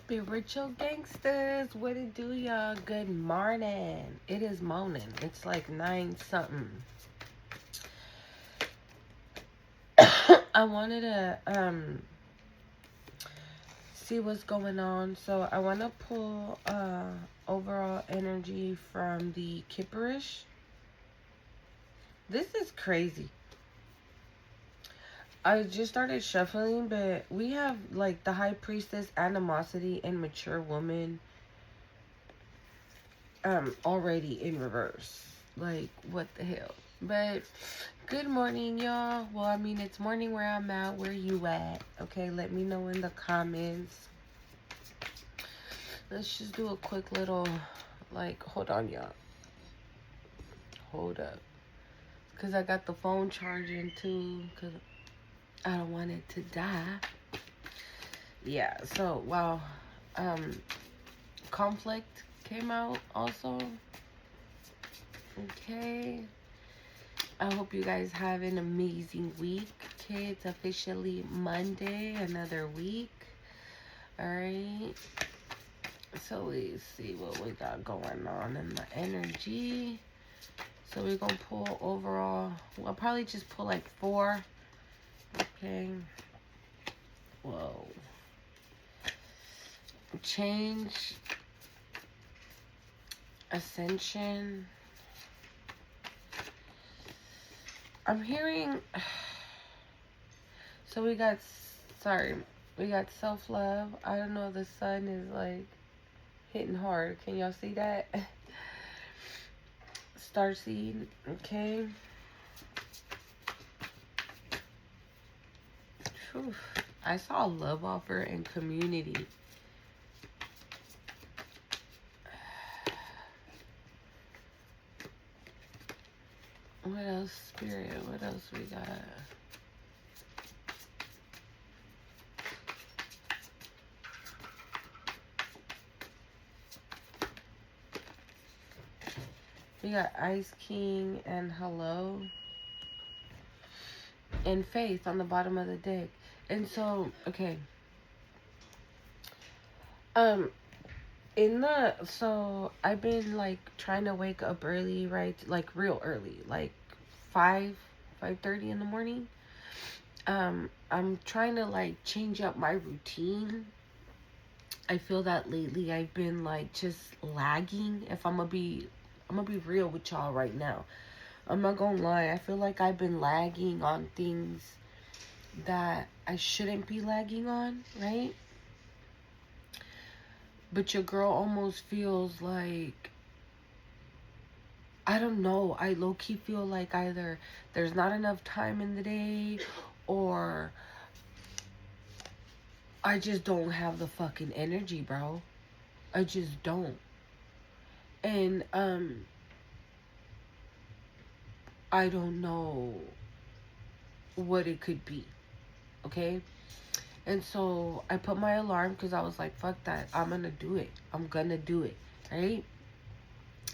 Spiritual gangsters, what it do, y'all? Good morning. It is morning. It's like 9 something. I wanted to see what's going on. So I want to pull overall energy from the Kipperish. This is crazy. I just started shuffling, but we have like the High Priestess, Animosity, and Mature Woman already in reverse. Like, what the hell? But good morning, y'all. Well, I mean, it's morning where I'm at. Where you at? Okay, let me know in the comments. Let's just do a quick little, like, hold on, y'all. Hold up. Because I got the phone charging, too, because I don't want it to die. Yeah, so, wow. Conflict came out also. Okay. I hope you guys have an amazing week. Okay, it's officially Monday, another week. Alright. So let's see what we got going on in the energy. So we're going to pull overall. We'll probably just pull like 4. Okay. Whoa. Change. Ascension. I'm hearing. So we got. Sorry. We got self-love. I don't know. The sun is like hitting hard. Can y'all see that? Starseed. Okay. Whew. I saw love offer and community. What else, Spirit? What else we got? We got Ice King and Hello. And Faith on the bottom of the deck. And so, okay. So I've been like trying to wake up early, right? Like real early, like 5:30 in the morning. I'm trying to like change up my routine. I feel that lately I've been like just lagging. If I'm gonna be real with y'all right now. I'm not gonna lie, I feel like I've been lagging on things that I shouldn't be lagging on, right? But your girl almost feels like, I don't know, I low-key feel like either there's not enough time in the day or I just don't have the fucking energy, bro. I just don't. And I don't know what it could be. Okay? And so I put my alarm because I was like, fuck that. I'm gonna do it. I'm gonna do it. Right?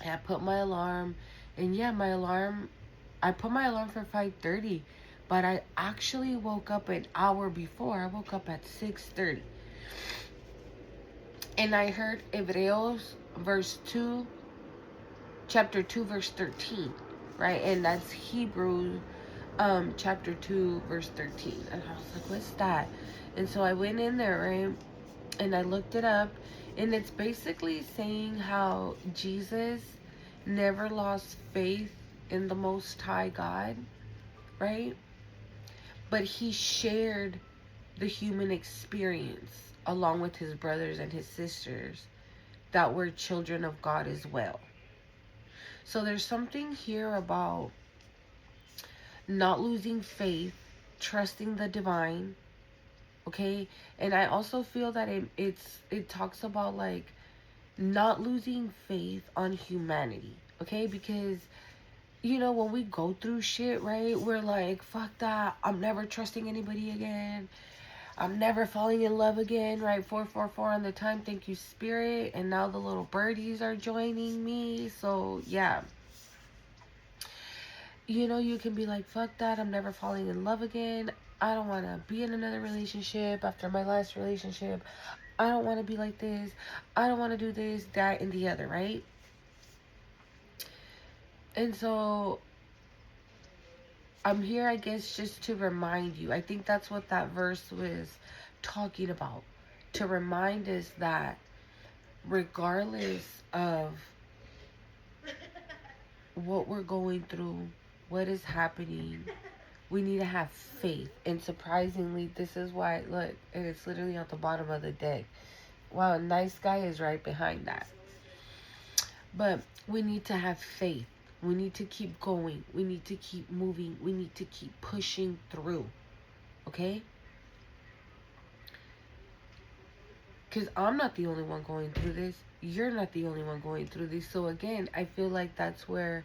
And I put my alarm. And yeah, I put my alarm for 5:30. But I actually woke up an hour before. I woke up at 6:30. And I heard Hebreos chapter 2, verse 13. Right? And that's Hebrew chapter 2, verse 13. And I was like, what's that? And so I went in there, right? And I looked it up. And it's basically saying how Jesus never lost faith in the Most High God, right? But he shared the human experience along with his brothers and his sisters that were children of God as well. So there's something here about not losing faith, trusting the divine, okay? And I also feel that it talks about like not losing faith on humanity, okay? Because you know, when we go through shit, right, we're like, fuck that, I'm never trusting anybody again, I'm never falling in love again, right? 444 on the time, thank you, Spirit. And now the little birdies are joining me. So yeah, you know, you can be like, fuck that, I'm never falling in love again, I don't want to be in another relationship after my last relationship, I don't want to be like this. I don't want to do this, that, and the other, right? And so I'm here, I guess, just to remind you. I think that's what that verse was talking about. To remind us that regardless of what we're going through, what is happening, we need to have faith. And surprisingly, this is why, look, and it's literally on the bottom of the deck. Wow, a nice guy is right behind that. But we need to have faith. We need to keep going. We need to keep moving. We need to keep pushing through. Okay? Because I'm not the only one going through this. You're not the only one going through this. So again, I feel like that's where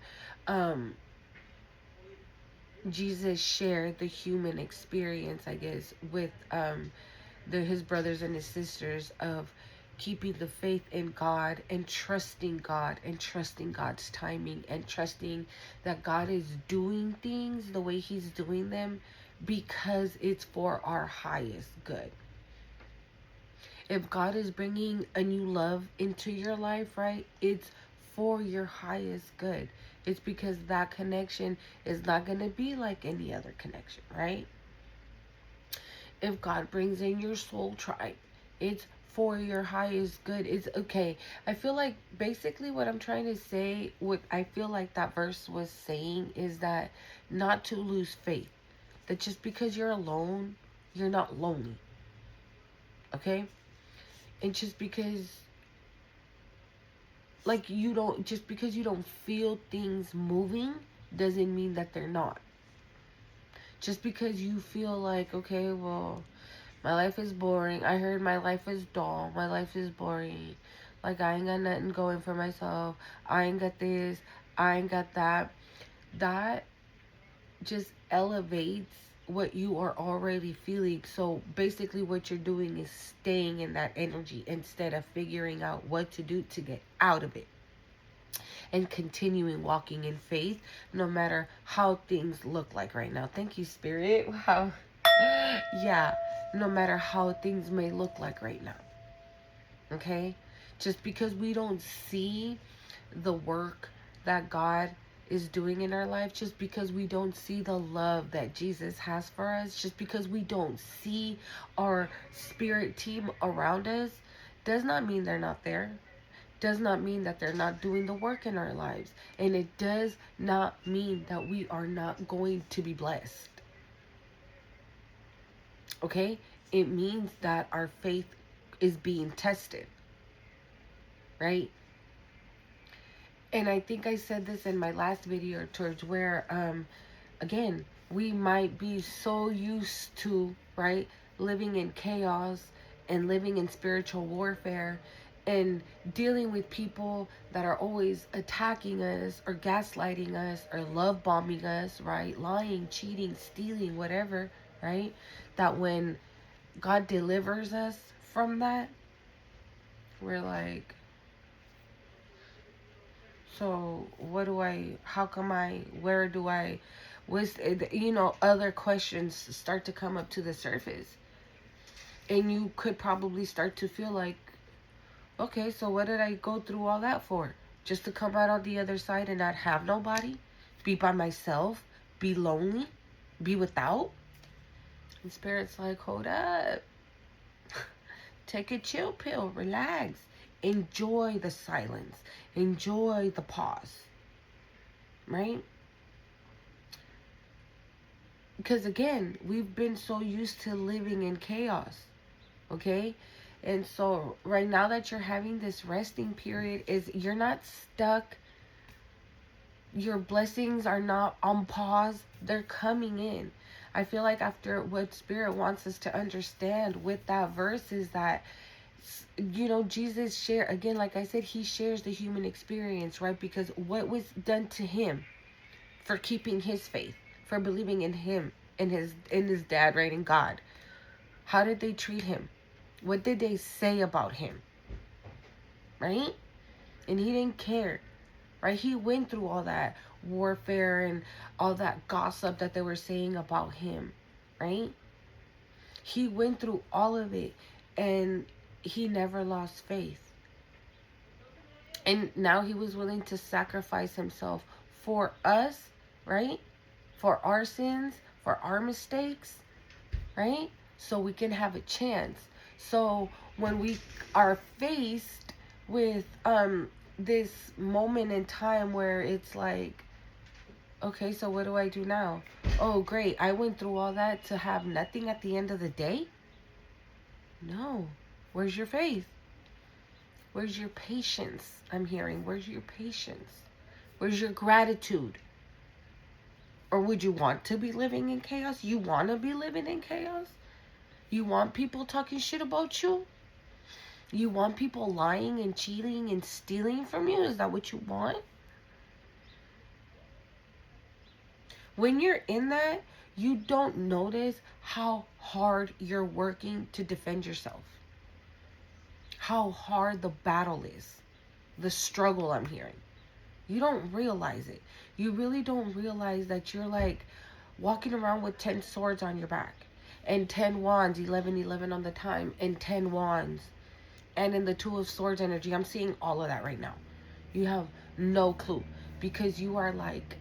Jesus shared the human experience, I guess, with his brothers and his sisters of keeping the faith in God and trusting God and trusting God's timing and trusting that God is doing things the way he's doing them because it's for our highest good. If God is bringing a new love into your life, right, it's for your highest good. It's because that connection is not going to be like any other connection, right? If God brings in your soul tribe, it's for your highest good. It's okay. I feel like basically what I'm trying to say, what I feel like that verse was saying is that not to lose faith. That just because you're alone, you're not lonely. Okay? And just because just because you don't feel things moving doesn't mean that they're not. Just because you feel like, okay, well, my life is boring. I heard my life is dull. My life is boring. Like, I ain't got nothing going for myself. I ain't got this. I ain't got that. That just elevates what you are already feeling. So basically what you're doing is staying in that energy instead of figuring out what to do to get out of it. And continuing walking in faith no matter how things look like right now. Thank you, Spirit. Wow. Yeah, no matter how things may look like right now. Okay? Just because we don't see the work that God is doing in our life, just because we don't see the love that Jesus has for us, just because we don't see our spirit team around us, does not mean they're not there. Does not mean that they're not doing the work in our lives. And it does not mean that we are not going to be blessed. Okay? It means that our faith is being tested. Right? And I think I said this in my last video towards where, again, we might be so used to, right, living in chaos and living in spiritual warfare and dealing with people that are always attacking us or gaslighting us or love bombing us, right, lying, cheating, stealing, whatever, right, that when God delivers us from that, we're like, so what do how come where do other questions start to come up to the surface. And you could probably start to feel like, okay, so what did I go through all that for? Just to come out on the other side and not have nobody? Be by myself? Be lonely? Be without? And Spirit's like, hold up. Take a chill pill. Relax. Enjoy the silence. Enjoy the pause. Right? Because again, we've been so used to living in chaos. Okay? And so right now that you're having this resting period, is you're not stuck. Your blessings are not on pause. They're coming in. I feel like after what Spirit wants us to understand with that verse is that, Jesus shared, again, like I said, he shares the human experience, right? Because what was done to him for keeping his faith, for believing in him, in his dad, right, in God. How did they treat him? What did they say about him? Right? And he didn't care. Right? He went through all that warfare and all that gossip that they were saying about him. Right? He went through all of it. And he never lost faith. And now he was willing to sacrifice himself for us, right? For our sins, for our mistakes, right? So we can have a chance. So when we are faced with this moment in time where it's like, okay, so what do I do now? Oh, great. I went through all that to have nothing at the end of the day? No. Where's your faith? Where's your patience? I'm hearing. Where's your patience? Where's your gratitude? Or would you want to be living in chaos? You want to be living in chaos? You want people talking shit about you? You want people lying and cheating and stealing from you? Is that what you want? When you're in that, you don't notice how hard you're working to defend yourself. How hard the battle is. The struggle, I'm hearing. You don't realize it. You really don't realize that you're like walking around with 10 swords on your back. And 10 wands, 11 on the time. And 10 wands. And in the Two of Swords energy, I'm seeing all of that right now. You have no clue. Because you are like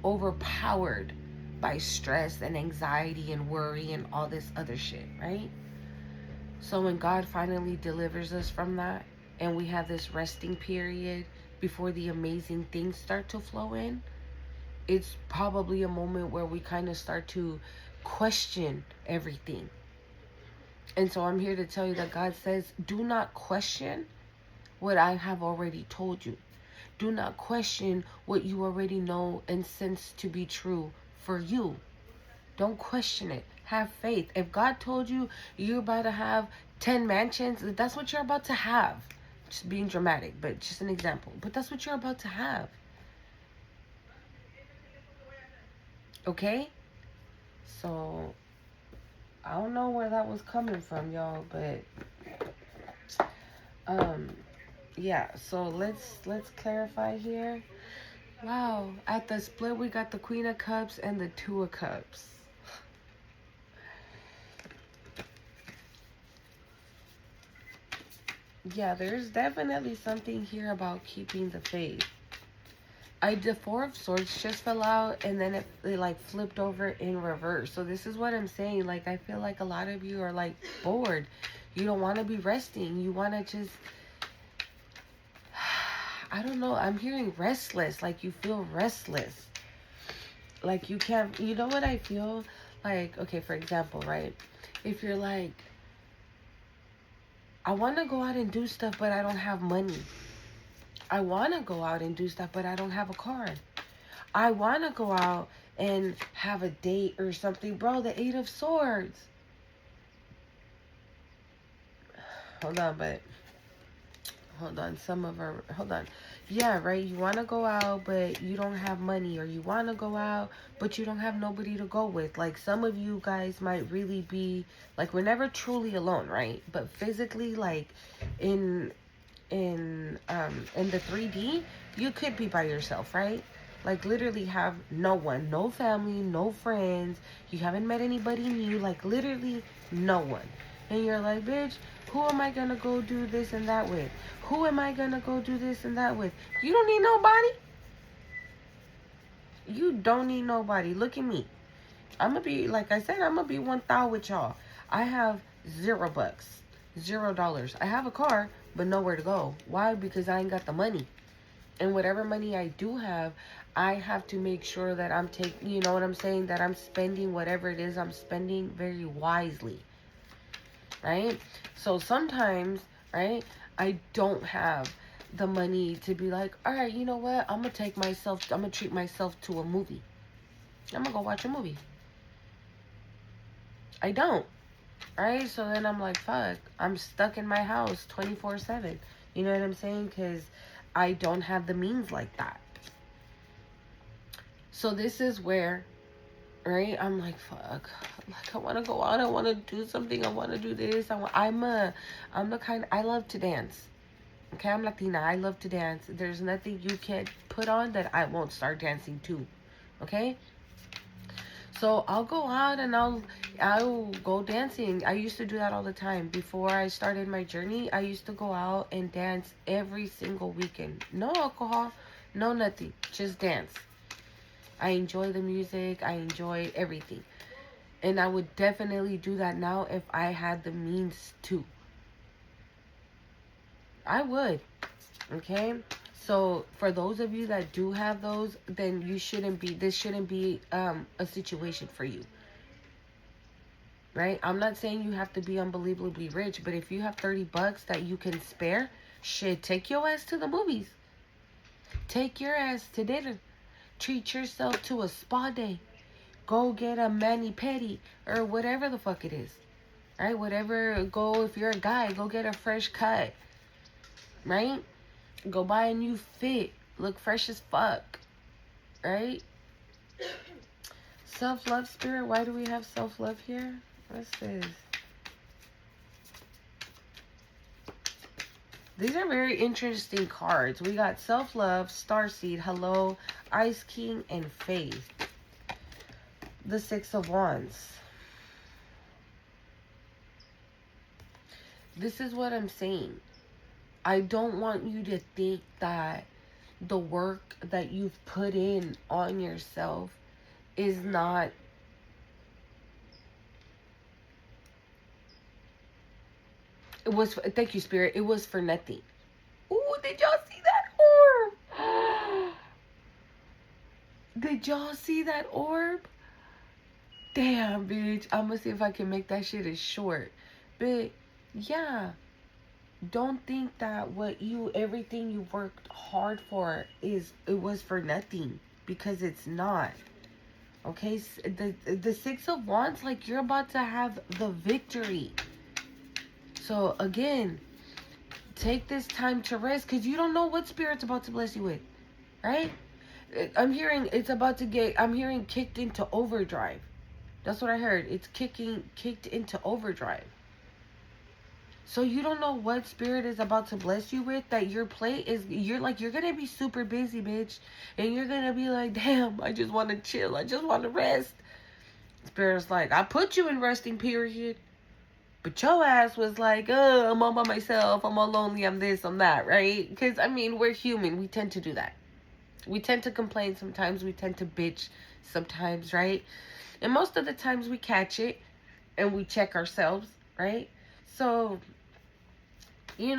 overpowered by stress and anxiety and worry and all this other shit, right? So when God finally delivers us from that, and we have this resting period before the amazing things start to flow in, it's probably a moment where we kind of start to question everything. And so I'm here to tell you that God says, do not question what I have already told you. Do not question what you already know and sense to be true for you. Don't question it. Have faith. If God told you you're about to have 10 mansions, that's what you're about to have. Just being dramatic, but just an example. But that's what you're about to have. Okay? So, I don't know where that was coming from, y'all, but yeah, so let's clarify here. Wow, at the split we got the Queen of Cups and the Two of Cups. Yeah, there's definitely something here about keeping the faith. The Four of Swords just fell out, and then it like flipped over in reverse. So this is what I'm saying. Like, I feel like a lot of you are like bored. You don't want to be resting. You want to just, I don't know. I'm hearing restless. Like, you feel restless. Like, you can't, you know what I feel? Like, okay, for example, right? If you're like, I want to go out and do stuff, but I don't have money. I want to go out and do stuff, but I don't have a car. I want to go out and have a date or something. Bro, the Eight of Swords. Hold on, but... Hold on, hold on. Yeah, right, you want to go out, but you don't have money. Or you want to go out, but you don't have nobody to go with. Like, some of you guys might really be... Like, we're never truly alone, right? But physically, like, in the 3D, you could be by yourself, right? Like, literally have no one, no family, no friends. You haven't met anybody new, like, literally no one. And you're like, bitch, who am I gonna go do this and that with? Who am I gonna go do this and that with? You don't need nobody. You don't need nobody. Look at me. I'm gonna be, like I said, I'm gonna be 1,000 with y'all. I have $0. $0. I have a car, but nowhere to go. Why? Because I ain't got the money. And whatever money I do have, I have to make sure that I'm taking, you know what I'm saying? That I'm spending whatever it is I'm spending very wisely. Right? So sometimes, right, I don't have the money to be like, all right, you know what? I'm going to treat myself to a movie. I'm going to go watch a movie. I don't. Right? So then I'm like, fuck, I'm stuck in my house 24/7. You know what I'm saying? Because I don't have the means like that. So this is where, right, I'm like, fuck, like, I want to go out, I want to do something, I want to do this. I'm the kind, I love to dance. Okay, I'm Latina, I love to dance. There's nothing you can't put on that I won't start dancing to. Okay? So I'll go out and I'll go dancing. I used to do that all the time. Before I started my journey, I used to go out and dance every single weekend. No alcohol, no nothing. Just dance. I enjoy the music. I enjoy everything. And I would definitely do that now if I had the means to. I would. Okay? So for those of you that do have those, then this shouldn't be a situation for you. Right? I'm not saying you have to be unbelievably rich, but if you have $30 that you can spare, shit, take your ass to the movies. Take your ass to dinner. Treat yourself to a spa day. Go get a mani-pedi or whatever the fuck it is. Right? If you're a guy, go get a fresh cut. Right? Go buy a new fit. Look fresh as fuck. Right? Self-love, spirit. Why do we have self-love here? What's this? These are very interesting cards. We got self-love, starseed, hello, ice king, and faith. The 6 of wands. This is what I'm saying. I don't want you to think that the work that you've put in on yourself is not thank you, spirit. It was for nothing. Ooh, did y'all see that orb? Did y'all see that orb? Damn, bitch. I'm gonna see if I can make that shit as short. But yeah, don't think that everything you worked hard for it was for nothing, because it's not. Okay, the 6 of wands, like, you're about to have the victory. So again, take this time to rest, because you don't know what spirit's about to bless you with, right? I'm hearing kicked into overdrive. That's what I heard. It's kicked into overdrive. So you don't know what spirit is about to bless you with, that your plate is, you're gonna be super busy, bitch. And you're gonna be like, damn, I just want to chill. I just want to rest. Spirit's like, I put you in resting period. But your ass was like, oh, I'm all by myself. I'm all lonely. I'm this, I'm that, right? Because, I mean, we're human. We tend to do that. We tend to complain sometimes. We tend to bitch sometimes, right? And most of the times we catch it and we check ourselves, right? So, you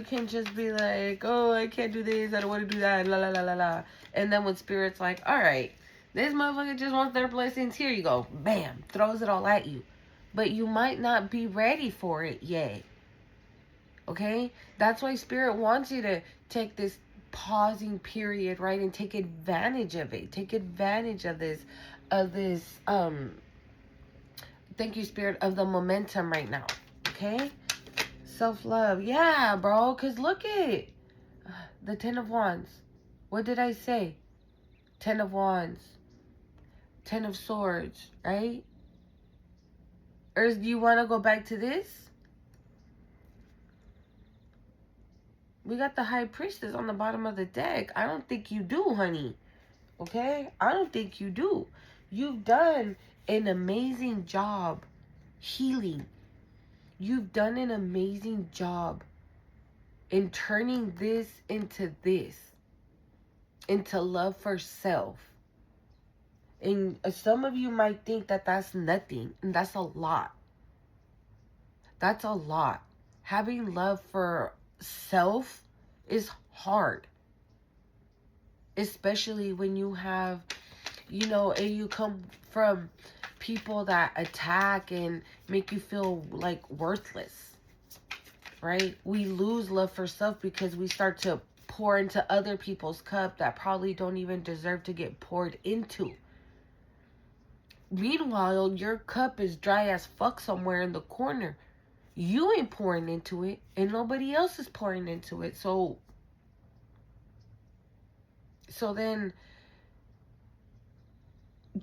can just be like, oh, I can't do this. I don't want to do that. La, la, la, la, la. And then when spirit's like, all right, this motherfucker just wants their blessings. Here you go. Bam. Throws it all at you. But you might not be ready for it yet. Okay? That's why spirit wants you to take this pausing period, right? And take advantage of it. Take advantage of this, thank you, spirit, of the momentum right now. Okay? Self-love. Yeah, bro. Because look at it. The 10 of wands. What did I say? 10 of wands. 10 of swords, right? Or do you want to go back to this? We got the high priestess on the bottom of the deck. I don't think you do, honey. Okay? I don't think you do. You've done an amazing job healing. You've done an amazing job in turning this, into love for self. And some of you might think that that's nothing, and that's a lot. That's a lot. Having love for self is hard. Especially when you have, and you come from people that attack and make you feel like worthless, right? We lose love for self because we start to pour into other people's cup that probably don't even deserve to get poured into. Meanwhile, your cup is dry as fuck somewhere in the corner. You ain't pouring into it, and nobody else is pouring into it. So then,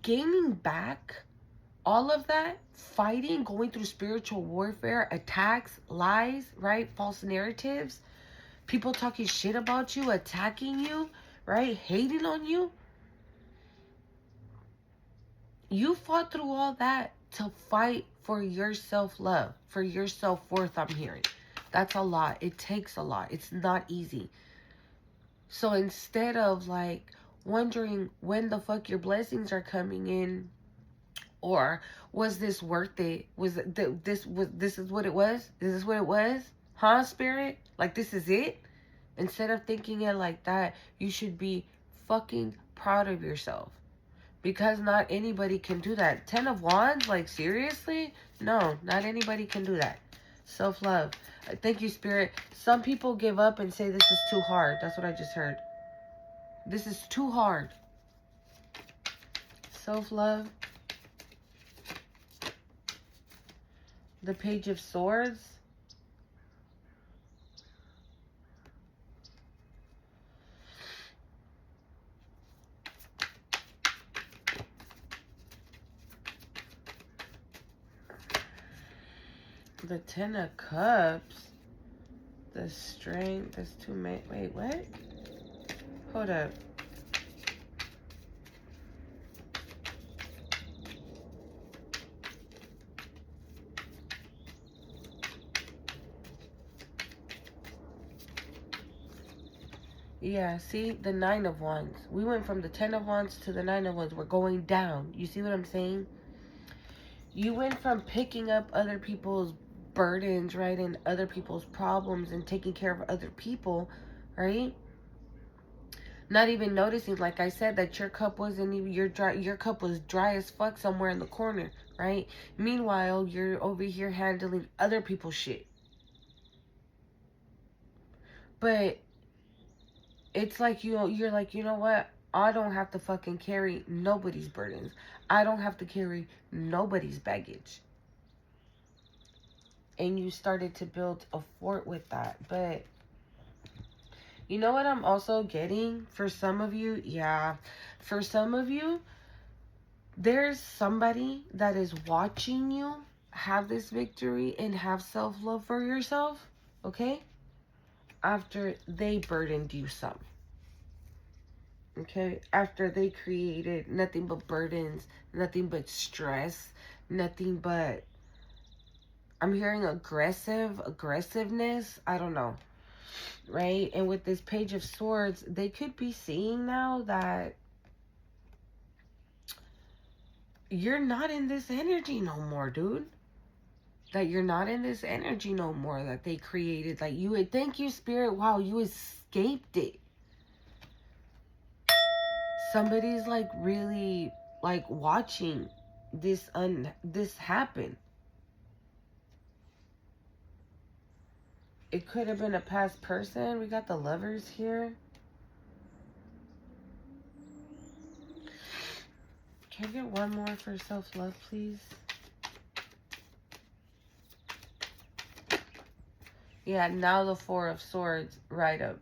gaining back all of that, fighting, going through spiritual warfare, attacks, lies, right? False narratives, people talking shit about you, attacking you, right? Hating on you. You fought through all that to fight for your self-love, for your self-worth, I'm hearing. That's a lot. It takes a lot. It's not easy. So instead of like wondering when the fuck your blessings are coming in, or was this worth it? This is what it was? Is this what it was? Huh, spirit? Like this is it? Instead of thinking it like that, you should be fucking proud of yourself. Because not anybody can do that. 10 of Wands? Like, seriously? No, not anybody can do that. Self-love. Thank you, Spirit. Some people give up and say this is too hard. That's what I just heard. This is too hard. Self-love. The Page of Swords. The Ten of Cups. The Strength. There's two men. Wait, what? Hold up. Yeah, see? The Nine of Wands. We went from the Ten of Wands to the Nine of Wands. We're going down. You see what I'm saying? You went from picking up other people's burdens, right? And other people's problems and taking care of other people, right? Not even noticing, like I said, that your cup wasn't even, your cup was dry as fuck somewhere in the corner, right? Meanwhile, you're over here handling other people's shit. But it's like you're like, you know what? I don't have to fucking carry nobody's burdens. I don't have to carry nobody's baggage. And you started to build a fort with that. But you know what I'm also getting for some of you? Yeah. For some of you, there's somebody that is watching you have this victory and have self-love for yourself, okay? After they burdened you some. Okay? After they created nothing but burdens, nothing but stress, nothing but, I'm hearing aggressiveness. I don't know. Right? And with this Page of Swords, they could be seeing now that you're not in this energy no more, dude. That you're not in this energy no more that they created. Like, you would, thank you, Spirit. Wow, you escaped it. Somebody's like really like watching this happen. It could have been a past person. We got the Lovers here. Can I get one more for self-love, please? Yeah, now the Four of Swords right up.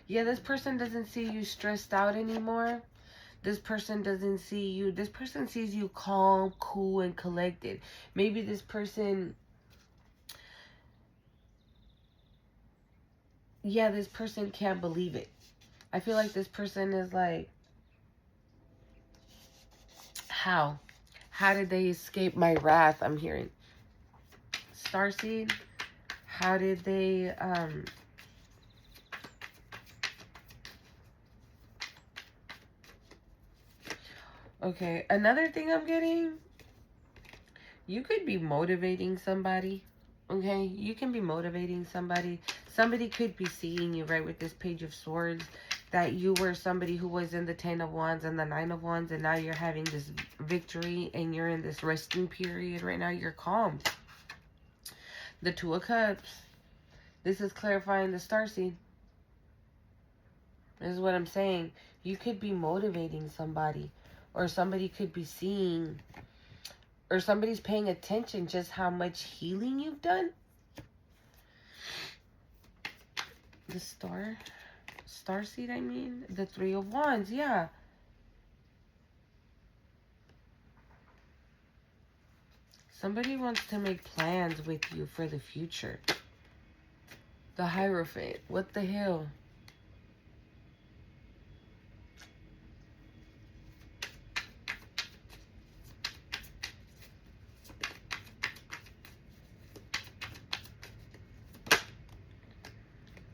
Yeah, this person doesn't see you stressed out anymore. This person doesn't see you. This person sees you calm, cool, and collected. Maybe this person... Yeah, this person can't believe it. I feel like this person is like... How? How did they escape my wrath? I'm hearing. Starseed. How did they... Okay, another thing I'm getting, you could be motivating somebody, okay? You can be motivating somebody. Somebody could be seeing you, right, with this Page of Swords, that you were somebody who was in the Ten of Wands and the Nine of Wands, and now you're having this victory, and you're in this resting period right now. You're calm. The Two of Cups. This is clarifying the starseed. This is what I'm saying. You could be motivating somebody. Or somebody could be seeing, or somebody's paying attention just how much healing you've done. The starseed, I mean. The Three of Wands, yeah. Somebody wants to make plans with you for the future. The Hierophant, what the hell?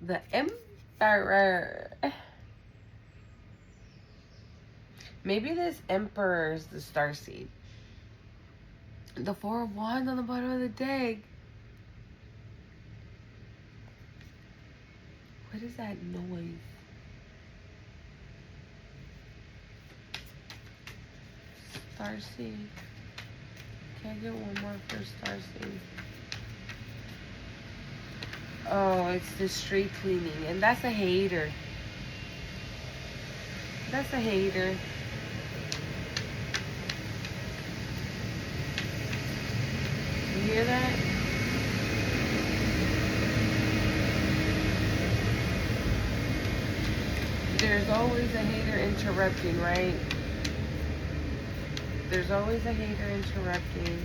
The Emperor. Maybe this Emperor is the starseed. The Four of Wands on the bottom of the deck. What is that noise? Starseed. Can I get one more for Starseed? Oh, it's the street cleaning. And that's a hater. That's a hater. You hear that? There's always a hater interrupting, right? There's always a hater interrupting.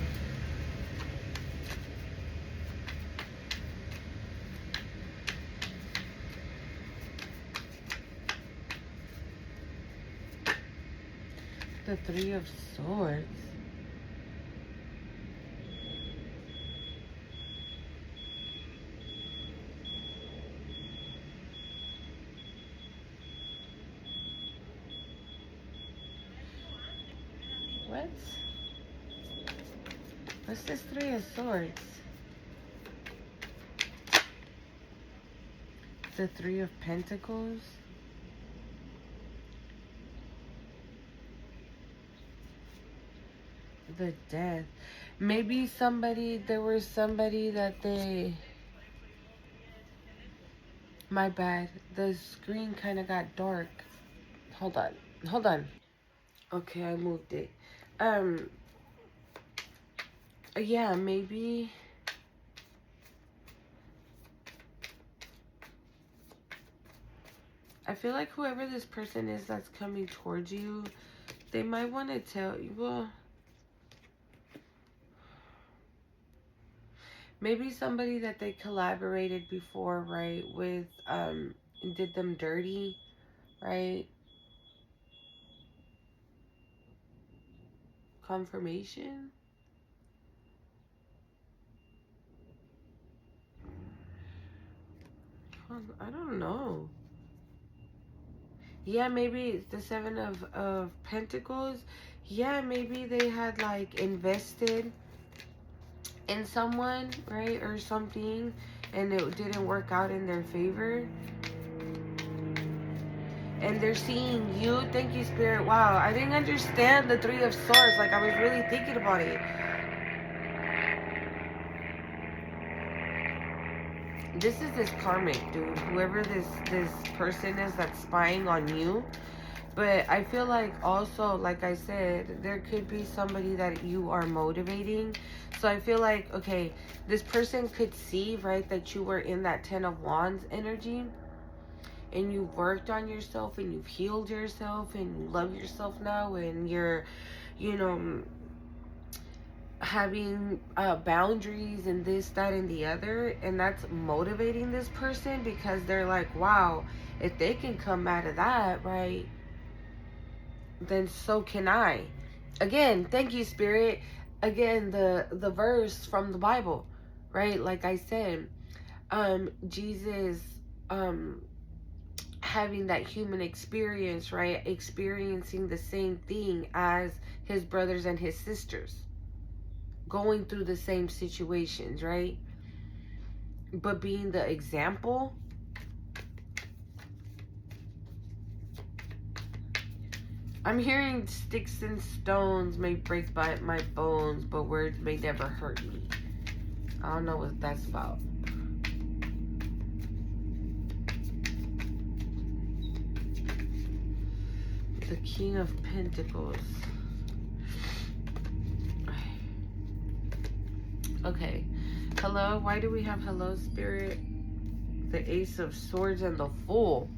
The Three of Swords. What? What's this Three of Swords? The Three of Pentacles. The Death. Maybe there was somebody that they... My bad. The screen kind of got dark. Hold on. Okay, I moved it. Yeah, maybe... I feel like whoever this person is that's coming towards you, they might want to tell you, well... Maybe somebody that they collaborated before, right, with, did them dirty, right? Confirmation? I don't know. Yeah, maybe it's the Seven of Pentacles. Yeah, maybe they had, like, invested in someone, right, or something, and it didn't work out in their favor. And they're seeing you. Thank you, Spirit. Wow, I didn't understand the Three of Swords. Like, I was really thinking about it. This is karmic, dude. Whoever this person is that's spying on you. But I feel like also, like I said, there could be somebody that you are motivating. So I feel like, okay, this person could see, right, that you were in that Ten of Wands energy. And you've worked on yourself and you've healed yourself and you love yourself now. And you're, you know, having boundaries and this, that, and the other. And that's motivating this person because they're like, wow, if they can come out of that, right, then so can I. Again, thank you, Spirit. Again, the verse from the Bible, right? Like I said, Jesus having that human experience, right? Experiencing the same thing as his brothers and his sisters. Going through the same situations, right? But being the example. I'm hearing sticks and stones may break my bones, but words may never hurt me. I don't know what that's about. The King of Pentacles. Okay. Hello. Why do we have hello, Spirit? The Ace of Swords and the Fool.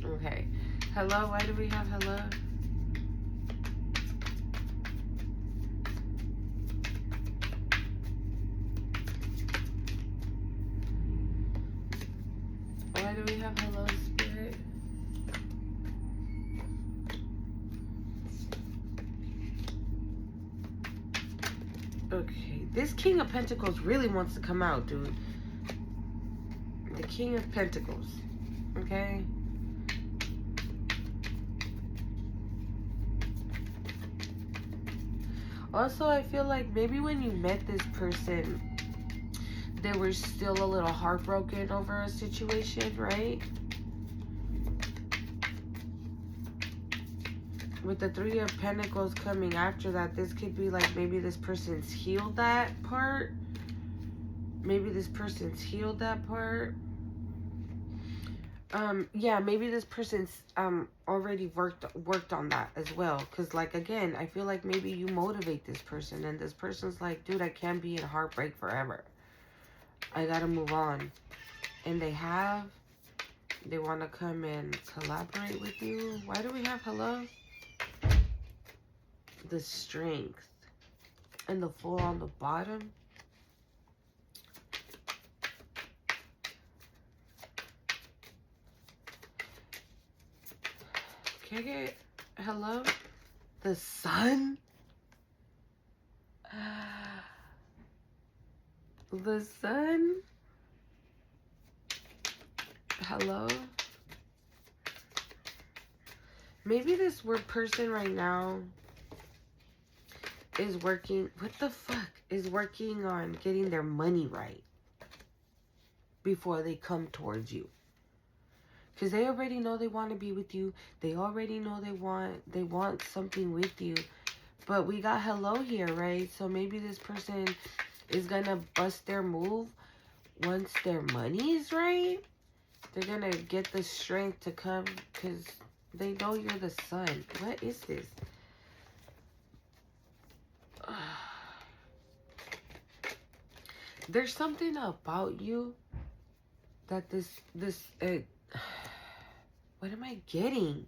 Okay. Hello. Why do we have hello? Why do we have hello, Spirit? Okay. This King of Pentacles really wants to come out, dude. the King of Pentacles. Okay? Also, I feel like maybe when you met this person, they were still a little heartbroken over a situation, right? With the Three of Pentacles coming after that, this could be like maybe this person's healed that part. Maybe this person's healed that part. Yeah, maybe this person's already worked on that as well. Because, like, again, I feel like maybe you motivate this person, and this person's like, dude, I can't be in heartbreak forever. I gotta move on. And they want to come and collaborate with you. Why do we have hello? The Strength and the Fool on the bottom. Can I get hello? The Sun? The Sun? Hello? Maybe this person right now is working, what the fuck? Is working on getting their money right before they come towards you. Because they already know they want to be with you. They already know they want something with you. But we got hello here, right? So maybe this person is going to bust their move once their money is right. They're going to get the strength to come because they know you're the Sun. What is this? There's something about you that what am I getting?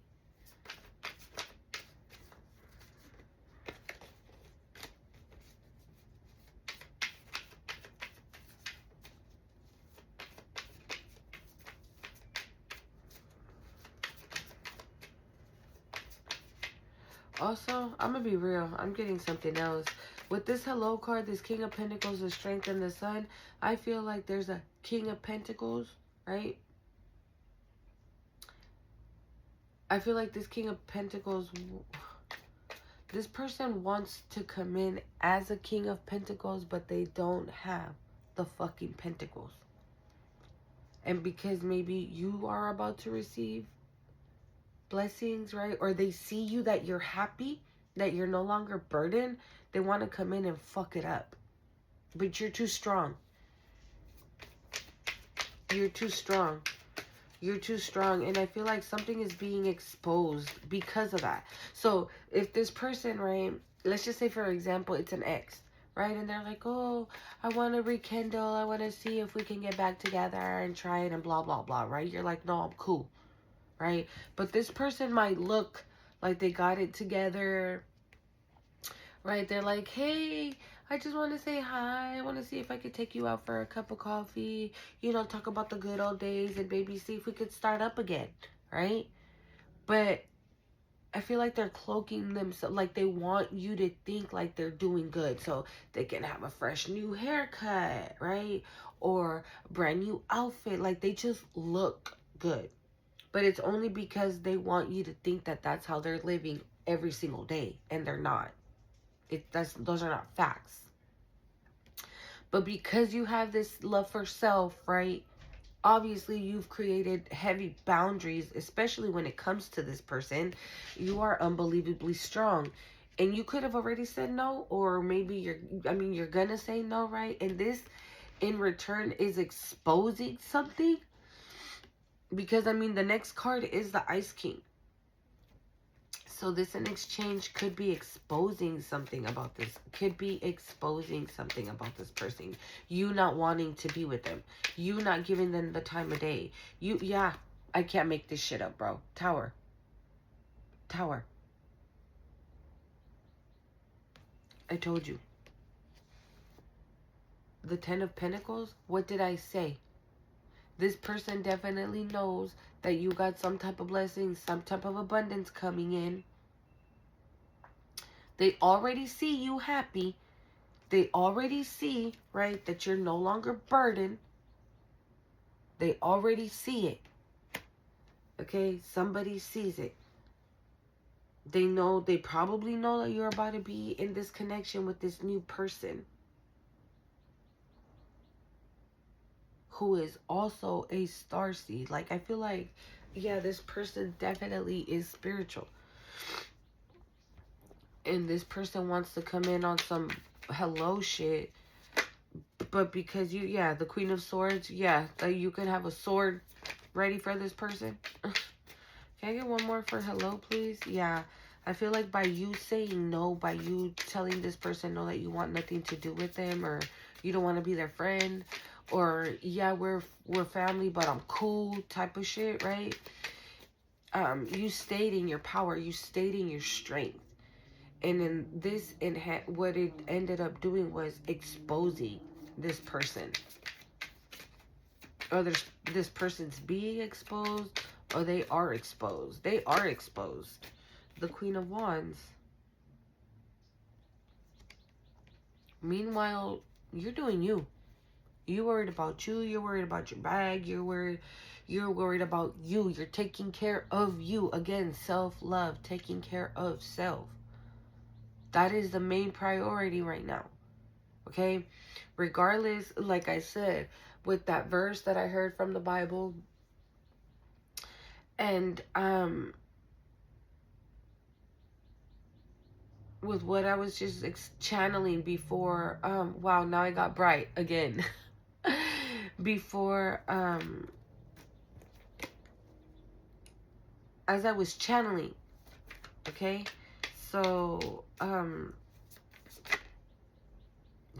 Also, I'm gonna be real. I'm getting something else. With this hello card, this King of Pentacles, the Strength, and the Sun, I feel like there's a King of Pentacles, right? I feel like this King of Pentacles, this person wants to come in as a King of Pentacles, but they don't have the fucking Pentacles. And because maybe you are about to receive blessings, right? Or they see you that you're happy, that you're no longer burdened, they want to come in and fuck it up. But you're too strong. You're too strong. You're too strong. And I feel like something is being exposed because of that. So if this person, right, let's just say, for example, it's an ex, right? And they're like, oh, I want to rekindle. I want to see if we can get back together and try it and blah, blah, blah, right? You're like, no, I'm cool, right? But this person might look like they got it together, right? They're like, hey, I just want to say hi. I want to see if I could take you out for a cup of coffee. You know, talk about the good old days and maybe see if we could start up again, right? But I feel like they're cloaking themselves, like they want you to think like they're doing good. So they can have a fresh new haircut, right? Or brand new outfit. Like they just look good. But it's only because they want you to think that that's how they're living every single day. And they're not. Those are not facts. But because you have this love for self, right? Obviously, you've created heavy boundaries, especially when it comes to this person. You are unbelievably strong. And you could have already said no, or maybe you're gonna say no, right? And this, in return, is exposing something. Because, the next card is the Ice King. So this in exchange could be exposing something about this. Could be exposing something about this person. You not wanting to be with them. You not giving them the time of day. Yeah, I can't make this shit up, bro. Tower. Tower. I told you. The Ten of Pentacles, what did I say? This person definitely knows that you got some type of blessing, some type of abundance coming in. They already see you happy. They already see, right, that you're no longer burdened. They already see it. Okay? Somebody sees it. They probably know that you're about to be in this connection with this new person who is also a starseed. Like, I feel like, yeah, this person definitely is spiritual. And this person wants to come in on some hello shit. But because yeah, the Queen of Swords, yeah, you could have a sword ready for this person. Can I get one more for hello, please? Yeah. I feel like by you saying no, by you telling this person no that you want nothing to do with them, or you don't want to be their friend, or yeah, we're family, but I'm cool type of shit, right? You stating your power, you stating your strength. And in this, what it ended up doing was exposing this person. Or this person's being exposed, or they are exposed. They are exposed. The Queen of Wands. Meanwhile, you're doing you. You're worried about you. You're worried about your bag. You're worried about you. You're taking care of you. Again, self-love, taking care of self. That is the main priority right now. Okay? Regardless, like I said, with that verse that I heard from the Bible, and with what I was just channeling before, wow, now I got bright again. Before, as I was channeling, okay? So,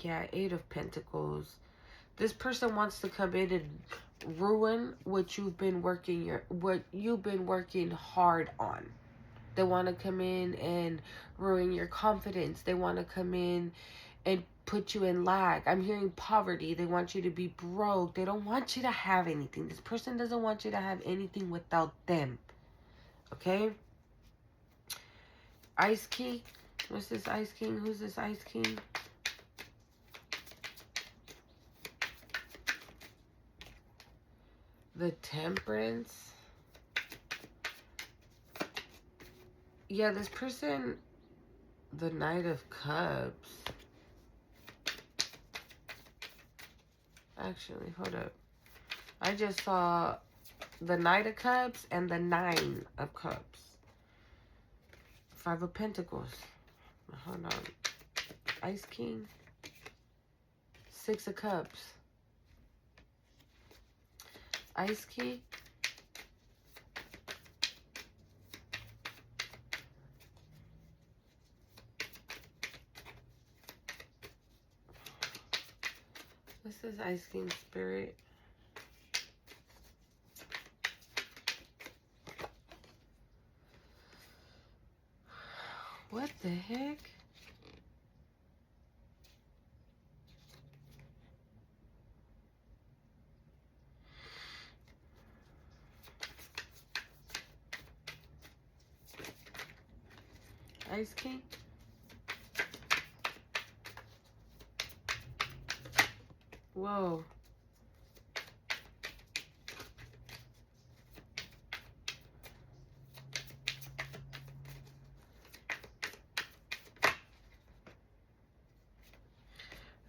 yeah, 8 of Pentacles. This person wants to come in and ruin what you've been working hard on. They want to come in and ruin your confidence. They want to come in and put you in lag. I'm hearing poverty. They want you to be broke. They don't want you to have anything. This person doesn't want you to have anything without them. Okay? Ice King. What's this Ice King? Who's this Ice King? The Temperance. Yeah, this person, the Knight of Cups. Actually, hold up. I just saw the Knight of Cups and the 9 of Cups. 5 of Pentacles. Hold on. Ice King. 6 of Cups. Ice King. This is Ice King Spirit. What the heck? Ice King? Whoa.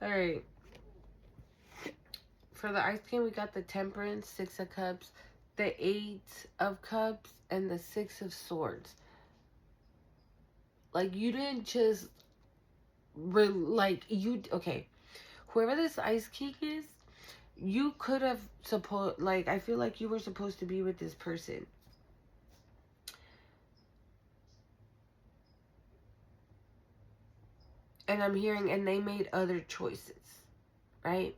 Alright. For the Ice King, we got the Temperance, 6 of Cups, the 8 of Cups, and the 6 of Swords. Like, you didn't just... Okay. Whoever this Ice King is, you could have I feel like you were supposed to be with this person. And I'm hearing, and they made other choices, right?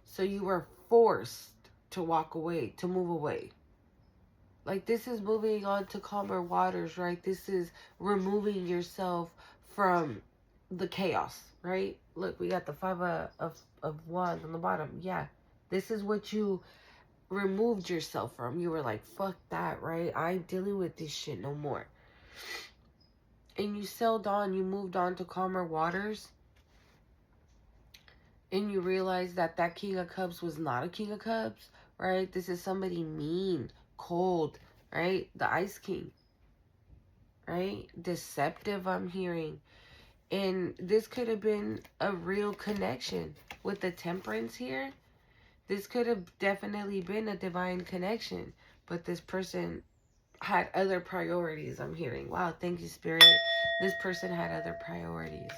So you were forced to walk away, to move away. Like, this is moving on to calmer waters, right? This is removing yourself from the chaos, right? Look, we got the 5 of Wands on the bottom. Yeah, this is what you removed yourself from. You were like, fuck that, right? I ain't dealing with this shit no more. And you sailed on, you moved on to calmer waters. And you realized that that King of Cups was not a King of Cups, right? This is somebody mean, cold, right? The Ice King, right? Deceptive, I'm hearing. And this could have been a real connection with the Temperance here. This could have definitely been a divine connection, but this person had other priorities, I'm hearing. Wow, thank you, Spirit. This person had other priorities.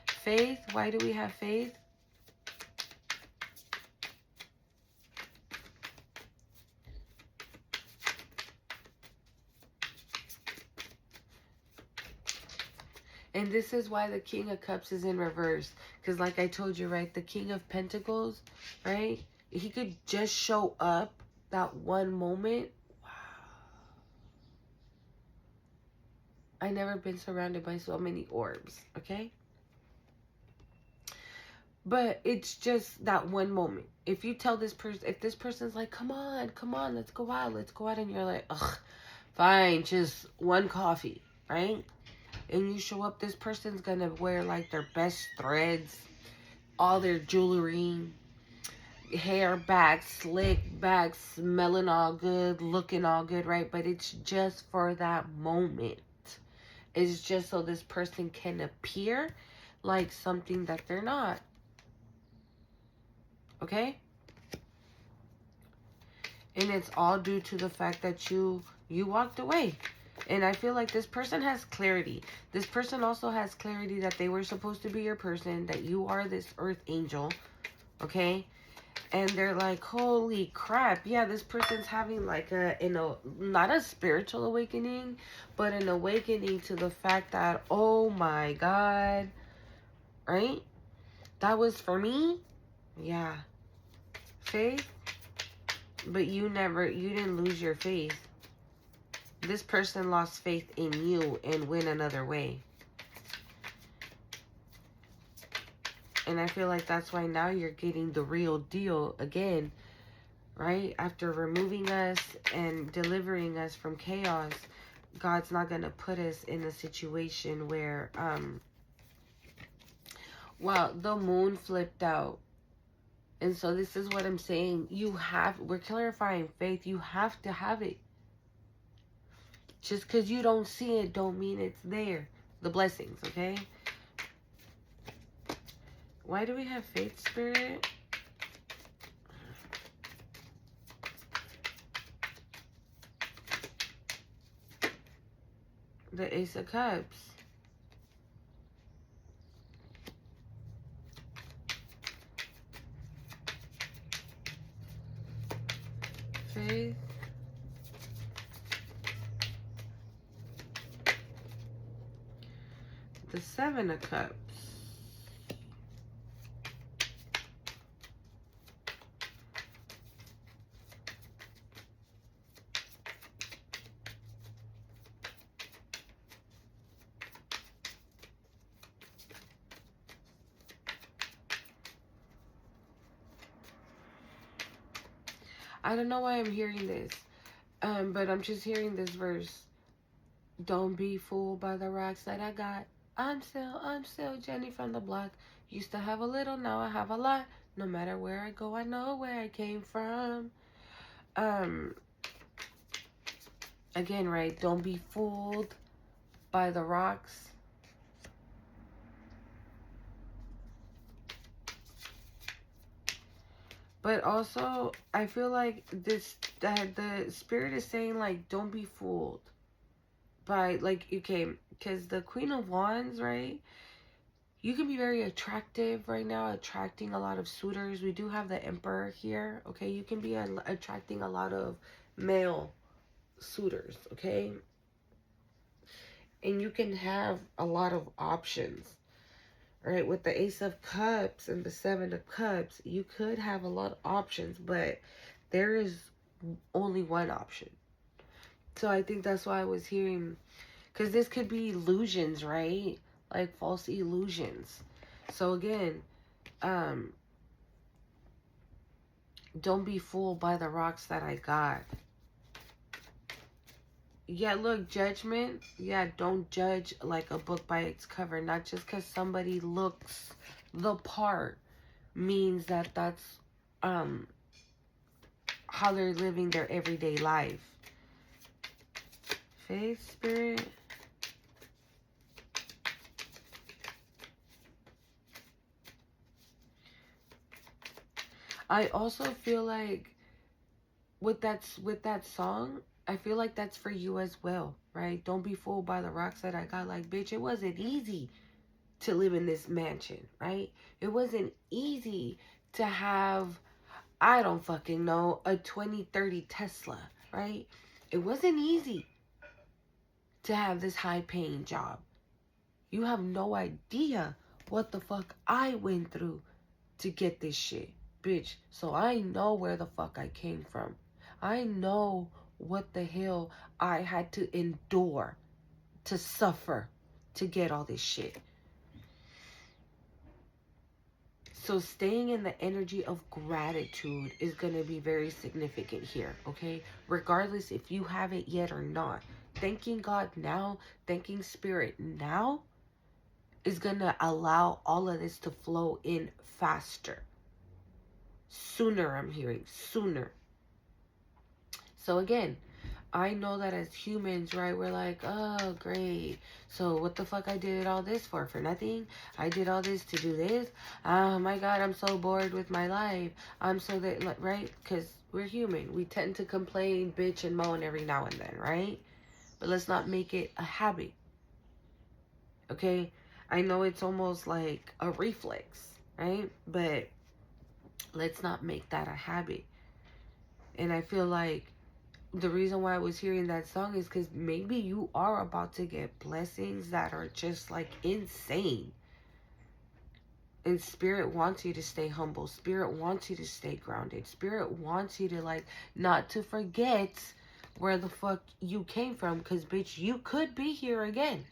Faith, why do we have faith? And this is why the King of Cups is in reverse. Because like I told you, right, the King of Pentacles, right, he could just show up that one moment. Wow. I never been surrounded by so many orbs, okay? But it's just that one moment. If you tell this person, if this person's like, come on, let's go out, and you're like, ugh, fine, just one coffee, right? And you show up, this person's gonna wear like their best threads, all their jewelry, hair back, slick back, smelling all good, looking all good, right? But it's just for that moment. It's just so this person can appear like something that they're not. Okay? And it's all due to the fact that you walked away. And I feel like this person has clarity. This person also has clarity that they were supposed to be your person, that you are this earth angel, okay? And they're like, holy crap, yeah, this person's having like not a spiritual awakening, but an awakening to the fact that, oh my God, right? That was for me? Yeah. Faith? But you didn't lose your faith. This person lost faith in you and went another way. And I feel like that's why now you're getting the real deal again, right? After removing us and delivering us from chaos, God's not going to put us in a situation where, well, the moon flipped out. And so this is what I'm saying. We're clarifying faith. You have to have it. Just because you don't see it don't mean it's there. The blessings, okay? Why do we have faith, Spirit? The Ace of Cups. Faith. The Seven of Cups. I don't know why I'm hearing this, but I'm just hearing this verse. Don't be fooled by the rocks that I got. I'm still Jenny from the block. Used to have a little, now I have a lot. No matter where I go, I know where I came from. Again, right? Don't be fooled by the rocks. But also, I feel like that the Spirit is saying, like, don't be fooled by, like, okay, because the Queen of Wands, right? You can be very attractive right now, attracting a lot of suitors. We do have the Emperor here, okay? You can be attracting a lot of male suitors, okay? And you can have a lot of options. Right, with the Ace of Cups and the Seven of Cups, you could have a lot of options, but there is only one option. So I think that's why I was hearing, because this could be illusions, right? Like false illusions. So again, don't be fooled by the rocks that I got. Yeah, look, judgment. Yeah, don't judge like a book by its cover. Not just because somebody looks the part means that that's how they're living their everyday life. Faith, Spirit. I also feel like with that song, I feel like that's for you as well, right? Don't be fooled by the rocks that I got. Like, bitch, it wasn't easy to live in this mansion, right? It wasn't easy to have, I don't fucking know, a 2030 Tesla, right? It wasn't easy to have this high paying job. You have no idea what the fuck I went through to get this shit, bitch. So I know where the fuck I came from. I know what the hell I had to endure, to suffer, to get all this shit. So staying in the energy of gratitude is going to be very significant here, okay? Regardless if you have it yet or not. Thanking God now, thanking Spirit now is going to allow all of this to flow in faster. Sooner, I'm hearing. Sooner. So again, I know that as humans, right, we're like, oh, great. So what the fuck I did all this for? For nothing? I did all this to do this? Oh my God, I'm so bored with my life. I'm so that, right? Because we're human. We tend to complain, bitch, and moan every now and then, right? But let's not make it a habit. Okay? I know it's almost like a reflex, right? But let's not make that a habit. And I feel like the reason why I was hearing that song is because maybe you are about to get blessings that are just like insane. And Spirit wants you to stay humble. Spirit wants you to stay grounded. Spirit wants you to like not to forget where the fuck you came from. Because bitch, you could be here again.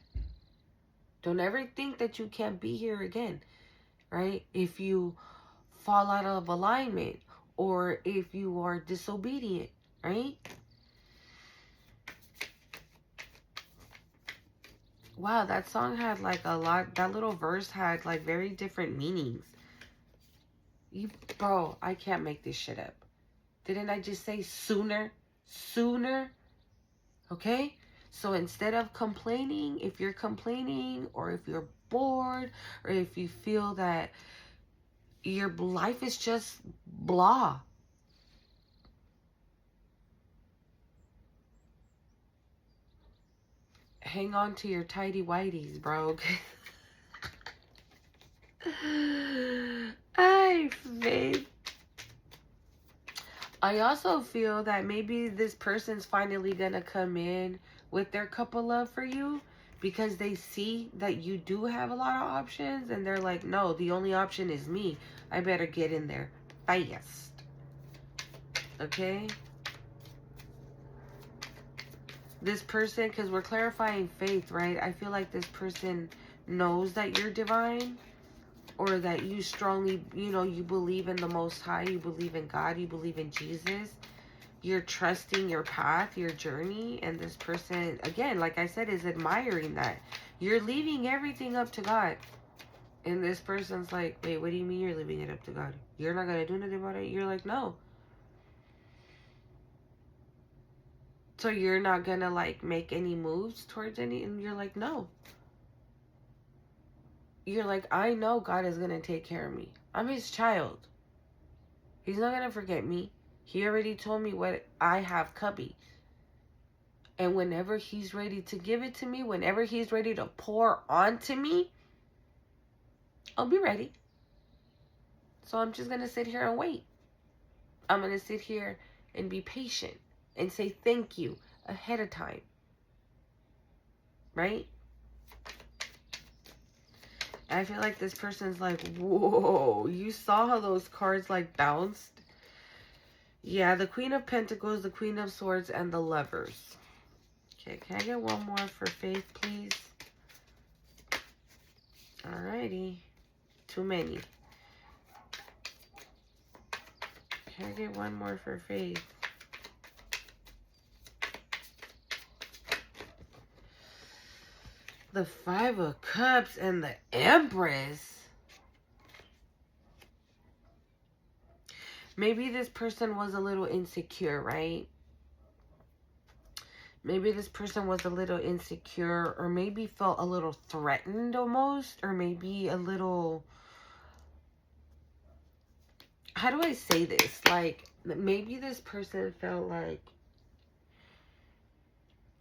Don't ever think that you can't be here again. Right? If you fall out of alignment or if you are disobedient. Right? Wow, that song had like a lot, that little verse had like very different meanings. Bro, I can't make this shit up. Didn't I just say sooner? Sooner? Okay? So instead of complaining, if you're complaining or if you're bored or if you feel that your life is just blah. Hang on to your tidy whities, bro. I also feel that maybe this person's finally gonna come in with their cup of love for you because they see that you do have a lot of options and they're like, no, the only option is me. I better get in there fast. Okay? This person, because we're clarifying faith, right? I feel like this person knows that you're divine or that you strongly, you believe in the Most High, you believe in God, you believe in Jesus. You're trusting your path, your journey, and this person, again, like I said, is admiring that. You're leaving everything up to God. And this person's like, wait, what do you mean you're leaving it up to God? You're not going to do nothing about it? You're like, no. So you're not going to, like, make any moves towards any, and you're like, no. You're like, I know God is going to take care of me. I'm his child. He's not going to forget me. He already told me what I have coming. And whenever he's ready to give it to me, whenever he's ready to pour onto me, I'll be ready. So I'm just going to sit here and wait. I'm going to sit here and be patient and say thank you ahead of time. Right? And I feel like this person's like, whoa, you saw how those cards like bounced? Yeah, the Queen of Pentacles, the Queen of Swords, and the Lovers. Okay, can I get one more for Faith, please? Alrighty. Too many. Can I get one more for Faith? The Five of Cups and the Empress. Maybe this person was a little insecure, right? Maybe this person was a little insecure, or maybe felt a little threatened almost, or maybe a little, how do I say this? Like, maybe this person felt like,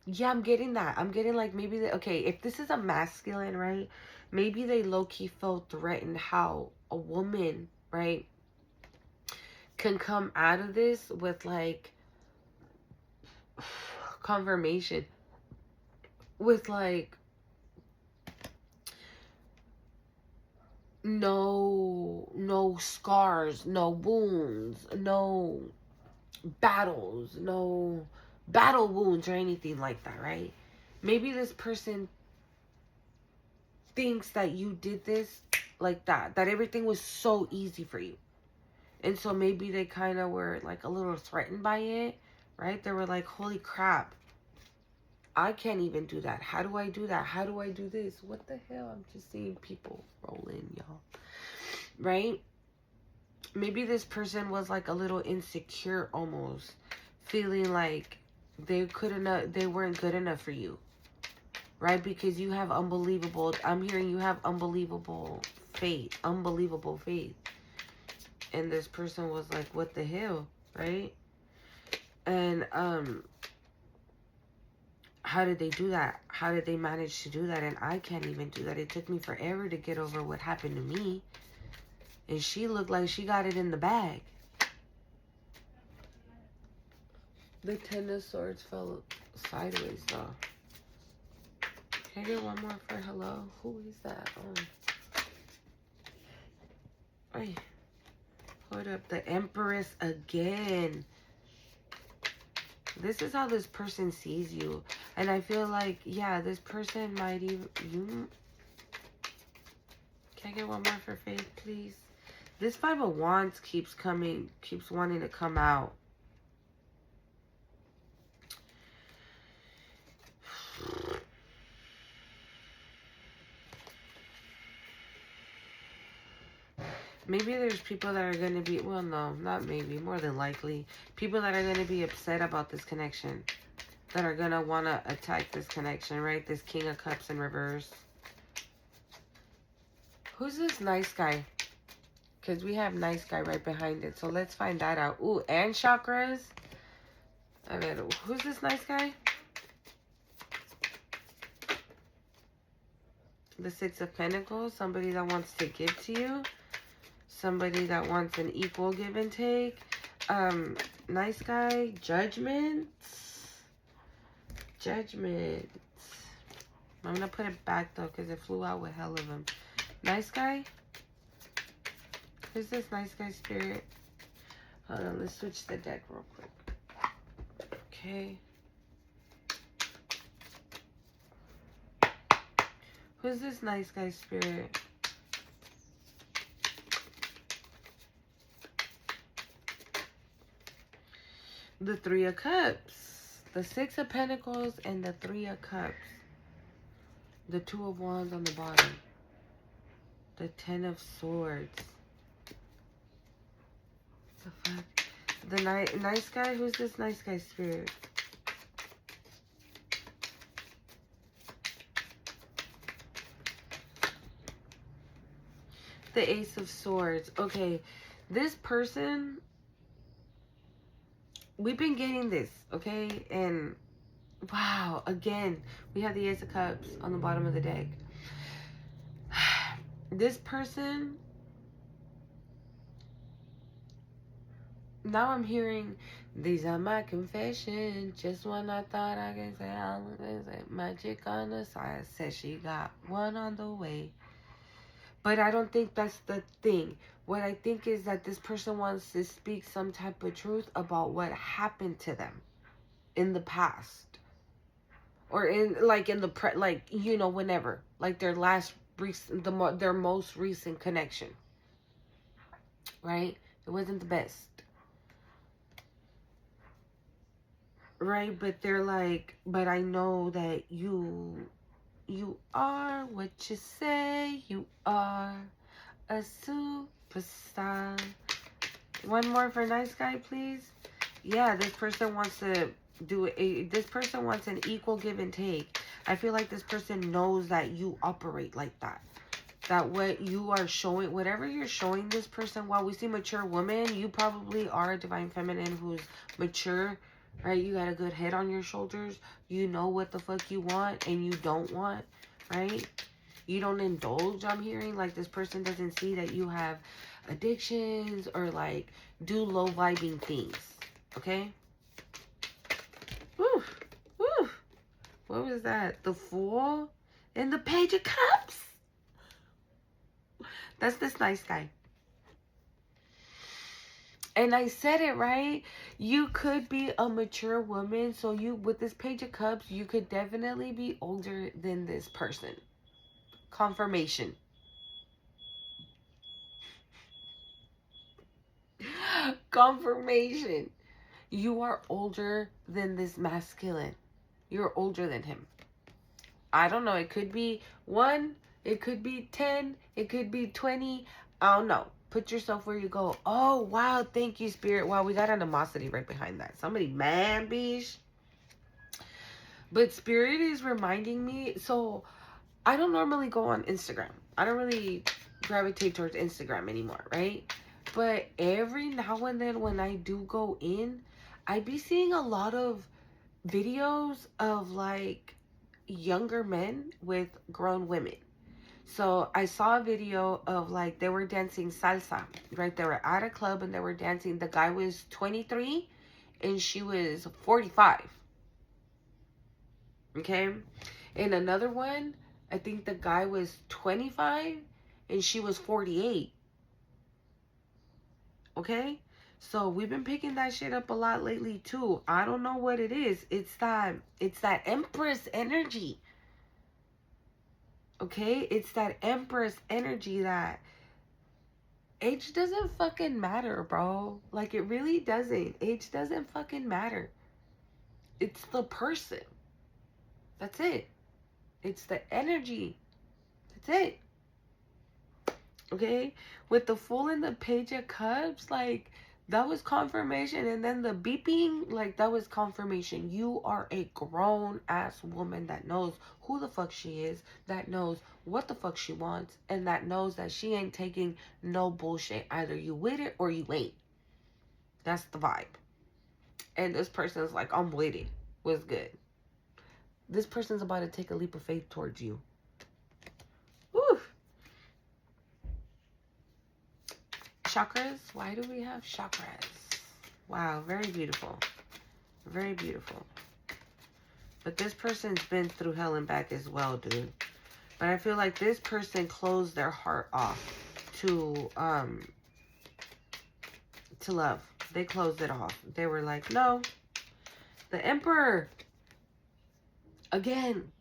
yeah, I'm getting that. I'm getting like, maybe, okay, if this is a masculine, right? Maybe they low-key felt threatened how a woman, right, can come out of this with like confirmation, with like no scars, no wounds, no battles, no battle wounds or anything like that, right? Maybe this person thinks that you did this like that everything was so easy for you. And so maybe they kind of were like a little threatened by it, right? They were like, holy crap, I can't even do that. How do I do that? How do I do this? What the hell? I'm just seeing people roll in, y'all. Right? Maybe this person was like a little insecure almost, feeling like they weren't good enough for you. Right? Because you have unbelievable, I'm hearing you have unbelievable faith. Unbelievable faith. And this person was like, what the hell? Right? And how did they do that? How did they manage to do that? And I can't even do that. It took me forever to get over what happened to me. And she looked like she got it in the bag. The Ten of Swords fell sideways though. Can I get one more for hello? Who is that? Oh. Hey. Hold up. The Empress again. This is how this person sees you. And I feel like, yeah, this person might even... Can I get one more for faith, please? This Five of Wands keeps wanting to come out. Maybe there's people that are going to be... Well, no, not maybe. More than likely. People that are going to be upset about this connection. That are going to want to attack this connection, right? This King of Cups in reverse. Who's this nice guy? Because we have nice guy right behind it. So let's find that out. Ooh, and chakras. I mean, who's this nice guy? The Six of Pentacles. Somebody that wants to give to you. Somebody that wants an equal give and take. Nice guy. Judgment. Judgment. I'm going to put it back though because it flew out with hell of them. Nice guy. Who's this nice guy, Spirit? Hold on, let's switch the deck real quick. Okay. Who's this nice guy, Spirit? The Three of Cups. The Six of Pentacles and the Three of Cups. The Two of Wands on the bottom. The Ten of Swords. The fuck? The nice guy? Who's this nice guy, Spirit? The Ace of Swords. Okay. This person... We've been getting this, okay? And... Wow. Again, we have the Ace of Cups on the bottom of the deck. This person... Now I'm hearing, these are my confessions. Just when I thought I could say, I'm gonna say magic on the side. Said she got one on the way. But I don't think that's the thing. What I think is that this person wants to speak some type of truth about what happened to them in the past. Or in, like, in the, like, you know, whenever. Like their last, their most recent connection. Right? It wasn't the best. Right, but they're like, but I know that you are what you say you are, a superstar. one more for nice guy, please. Yeah, this person wants to this person wants an equal give and take. I feel like this person knows that you operate like that. That what you are showing, whatever you're showing this person, while we see mature woman, you probably are a divine feminine who's mature, right? You got a good head on your shoulders. You know what the fuck you want and you don't want, right? You don't indulge, I'm hearing. Like, this person doesn't see that you have addictions or, like, do low vibing things, okay? Woo, woo. What was that? The Fool and the Page of Cups. That's this nice guy. And I said it right. You could be a mature woman. So you, with this Page of Cups, you could definitely be older than this person. Confirmation. Confirmation. You are older than this masculine. You're older than him. I don't know. It could be 1. It could be 10. It could be 20. I don't know. Put yourself where you go. Oh, wow. Thank you, Spirit. Wow, we got animosity right behind that. Somebody mad, bitch. But Spirit is reminding me. So, I don't normally go on Instagram. I don't really gravitate towards Instagram anymore, right? But every now and then when I do go in, I be seeing a lot of videos of, like, younger men with grown women. So I saw a video of, like, they were dancing salsa, right? They were at a club and they were dancing. The guy was 23 and she was 45. Okay. In another one, I think the guy was 25 and she was 48. Okay. So we've been picking that shit up a lot lately too. I don't know what it is. It's that Empress energy. Okay, it's that Empress energy that age doesn't fucking matter, bro. Like, it really doesn't. Age doesn't fucking matter. It's the person. That's it. It's the energy. That's it. Okay? With the Fool and the Page of Cups, like, that was confirmation. And then the beeping, like, that was confirmation. You are a grown-ass woman that knows who the fuck she is, that knows what the fuck she wants, and that knows that she ain't taking no bullshit. Either you with it or you ain't. That's the vibe. And this person's like, I'm with it. What's good? This person's about to take a leap of faith towards you. Woo! Chakras. Why do we have chakras? Wow, very beautiful. Very beautiful. But this person's been through hell and back as well, dude. But I feel like this person closed their heart off to love. They closed it off. They were like, no. The Emperor. Again.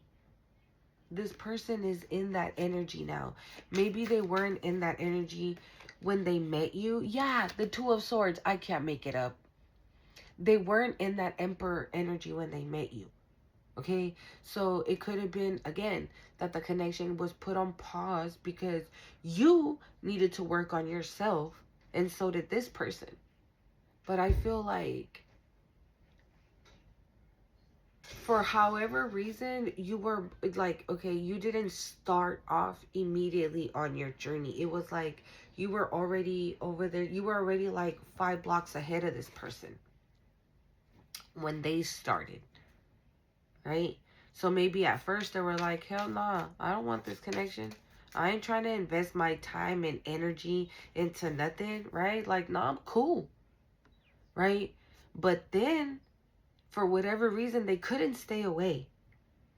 This person is in that energy now. Maybe they weren't in that energy when they met you. Yeah, the Two of Swords. I can't make it up. They weren't in that Emperor energy when they met you. Okay? So it could have been, again, that the connection was put on pause because you needed to work on yourself. And so did this person. But I feel like for however reason, you were like, okay, you didn't start off immediately on your journey. It was like you were already over there. You were already like 5 blocks ahead of this person when they started, right? So maybe at first they were like, hell nah, I don't want this connection. I ain't trying to invest my time and energy into nothing, right? Like, nah, I'm cool, right? But then for whatever reason, they couldn't stay away,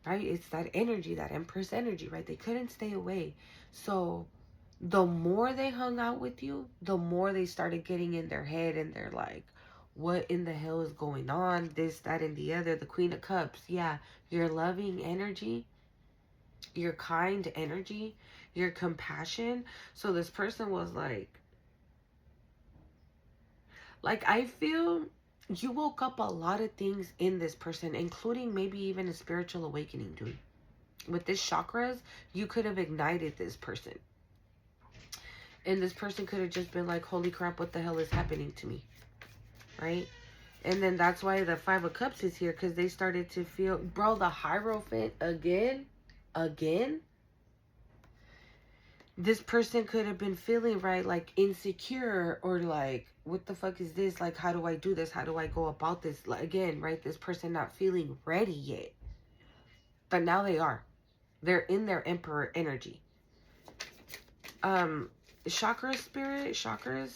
right? It's that energy, that Empress energy, right? They couldn't stay away. So the more they hung out with you, the more they started getting in their head and they're like, what in the hell is going on? This, that, and the other. The Queen of Cups. Yeah, your loving energy, your kind energy, your compassion. So this person was like I feel you woke up a lot of things in this person, including maybe even a spiritual awakening, dude. With this chakras, you could have ignited this person. And this person could have just been like, holy crap, what the hell is happening to me? Right? And then that's why the Five of Cups is here, because they started to feel, bro, the Hierophant again. This person could have been feeling, right, like insecure, or like, what the fuck is this? Like, how do I do this? How do I go about this? Like, again, right, this person not feeling ready yet. But now they are. They're in their Emperor energy. Chakra spirit, chakras.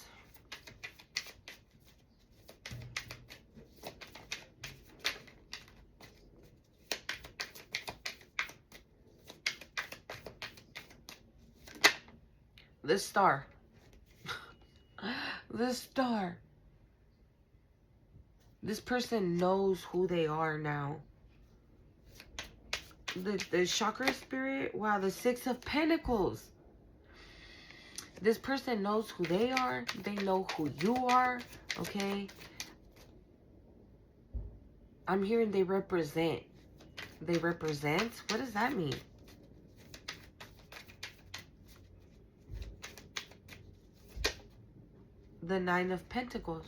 The Star. The Star. This person knows who they are now. The chakra spirit. Wow, the Six of Pentacles. This person knows who they are. They know who you are. Okay. I'm hearing they represent. They represent? What does that mean? The Nine of Pentacles.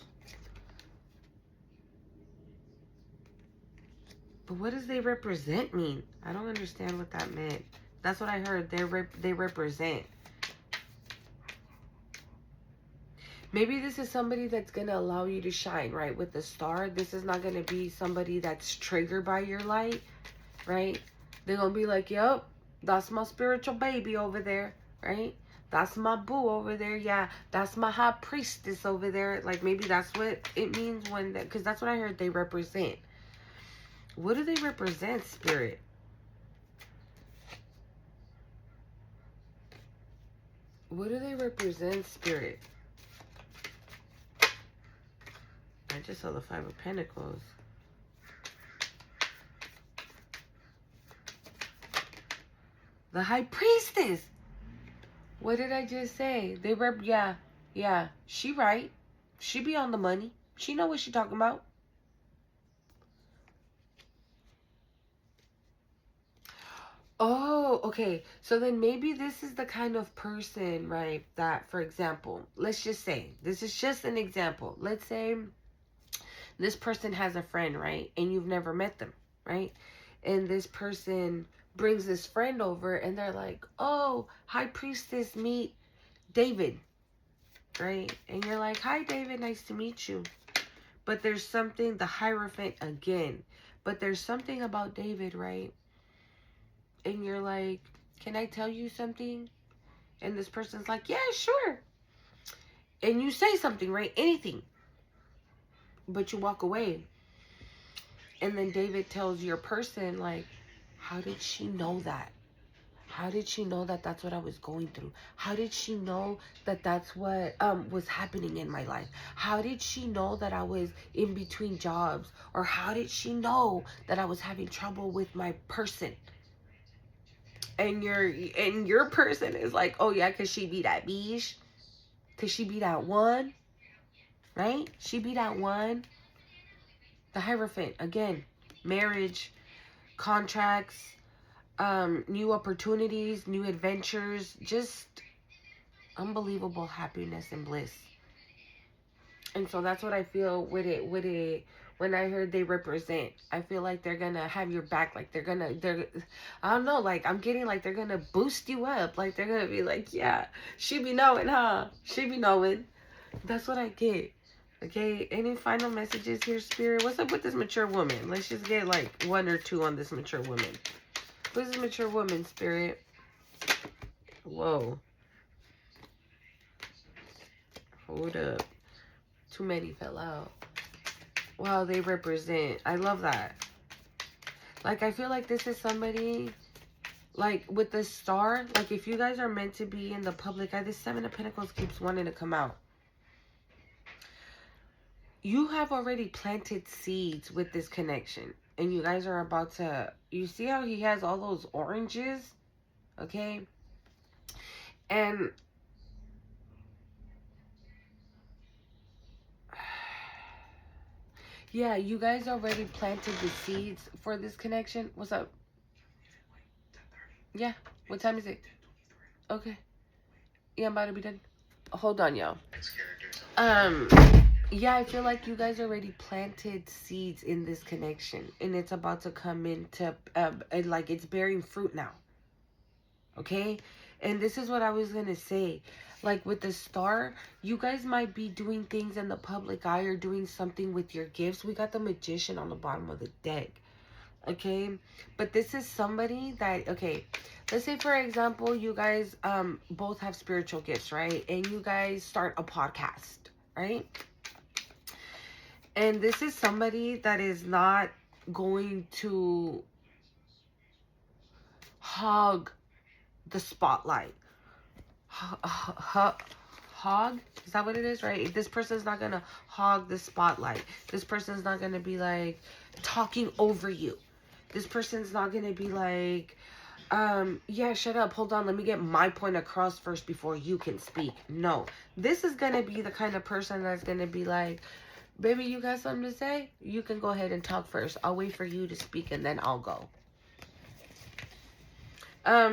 But what does they represent mean? I don't understand what that meant. That's what I heard. They represent. Maybe this is somebody that's going to allow you to shine, right? With the Star. This is not going to be somebody that's triggered by your light, right? They're going to be like, yep, that's my spiritual baby over there, right? That's my boo over there. Yeah, that's my high priestess over there. Like, maybe that's what it means when, because that's what I heard they represent. What do they represent, Spirit? What do they represent, Spirit? I just saw the Five of Pentacles. The High Priestess. What did I just say? They yeah. She right. She be on the money. She know what she talking about. Oh, okay. So then maybe this is the kind of person, right, that, for example, let's just say, this is just an example. Let's say this person has a friend, right, and you've never met them, right? And this person brings this friend over, and they're like, oh, High Priestess, meet David, right? And you're like, hi, David, nice to meet you. But there's something, the Hierophant again, but there's something about David, right? And you're like, can I tell you something? And this person's like, yeah, sure. And you say something, right? Anything. But you walk away. And then David tells your person, like, how did she know that? How did she know that that's what I was going through? How did she know that that's what was happening in my life? How did she know that I was in between jobs? Or how did she know that I was having trouble with my person? And your person is like, oh yeah, because she be that beige. Because she be that one. Right? She be that one. The Hierophant, again, marriage, contracts, new opportunities, new adventures, just unbelievable happiness and bliss. And so that's what I feel with it. When I heard they represent, I feel like they're gonna have your back. Like I don't know, like I'm getting like they're gonna boost you up. Like they're gonna be like, yeah, she be knowing, huh? She be knowing. That's what I get. Okay, any final messages here, Spirit? What's up with this mature woman? Let's just get like one or two on this mature woman. Who's this mature woman, Spirit? Whoa. Hold up. Too many fell out. Wow, they represent. I love that. Like, I feel like this is somebody, like, with the Star, like, if you guys are meant to be in the public eye, this Seven of Pentacles keeps wanting to come out. You have already planted seeds with this connection. And you guys are about to... You see how he has all those oranges? Okay? And... yeah, you guys already planted the seeds for this connection. What's up? Yeah. What time is it? Okay. Yeah, I'm about to be done. hold on, y'all. Yeah, I feel like you guys already planted seeds in this connection, and it's about to come into, like it's bearing fruit now. Okay? And this is what I was gonna say. Like with the star, you guys might be doing things in the public eye or doing something with your gifts. We got the magician on the bottom of the deck. Okay? But this is somebody that, okay, let's say for example, you guys both have spiritual gifts, right? And you guys start a podcast, right? And this is somebody that is not going to hog the spotlight. Hog? Is that what it is, right? This person's not gonna hog the spotlight. This person's not gonna be like talking over you. This person's not gonna be like, yeah, shut up, hold on, let me get my point across first before you can speak. No. This is gonna be the kind of person that's gonna be like, baby, you got something to say? You can go ahead and talk first. I'll wait for you to speak and then I'll go.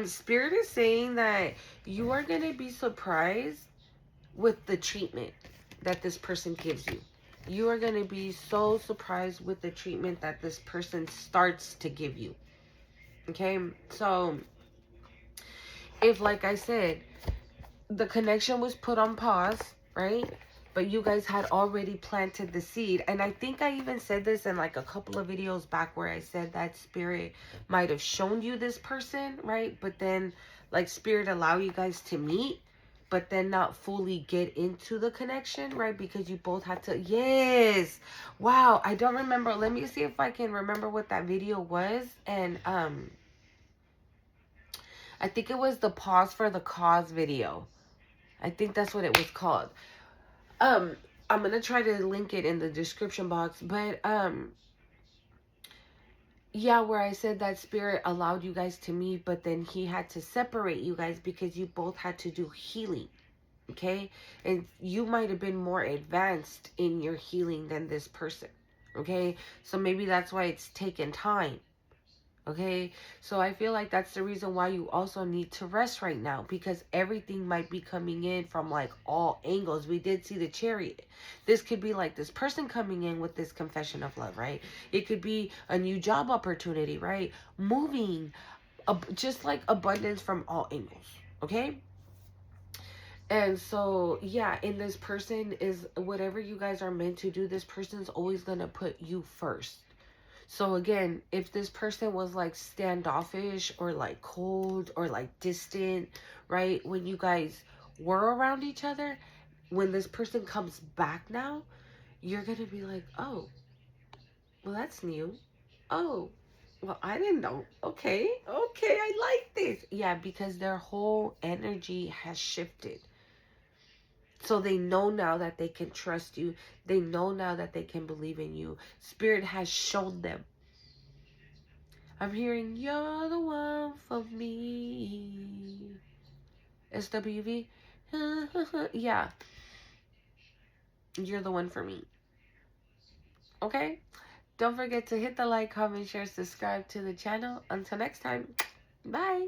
Spirit is saying that you are going to be surprised with the treatment that this person gives you. You are going to be so surprised with the treatment that this person starts to give you. Okay? So, if, like I said, the connection was put on pause, right? But you guys had already planted the seed. And I think I even said this in like a couple of videos back where I said that spirit might have shown you this person, right? But then like spirit allow you guys to meet, but then not fully get into the connection, right? Because you both had to, yes. Wow, I don't remember. Let me see if I can remember what that video was. And I think it was the pause for the cause video. I think that's what it was called. I'm gonna try to link it in the description box, but yeah, where I said that spirit allowed you guys to meet, but then he had to separate you guys because you both had to do healing. Okay? And you might have been more advanced in your healing than this person. Okay? So maybe that's why it's taken time. Okay, so I feel like that's the reason why you also need to rest right now, because everything might be coming in from like all angles. We did see the Chariot. This could be like this person coming in with this confession of love, right? It could be a new job opportunity, right? Moving, just like abundance from all angles. Okay. And so, yeah, and this person is, whatever you guys are meant to do, this person's always going to put you first. So again, if this person was like standoffish or like cold or like distant, right? When you guys were around each other, when this person comes back now, you're going to be like, oh, well, that's new. Oh, well, I didn't know. Okay, I like this. Yeah, because their whole energy has shifted. So they know now that they can trust you. They know now that they can believe in you. Spirit has shown them. I'm hearing you're the one for me. SWV. Yeah. You're the one for me. Okay? Don't forget to hit the like, comment, share, subscribe to the channel. Until next time. Bye.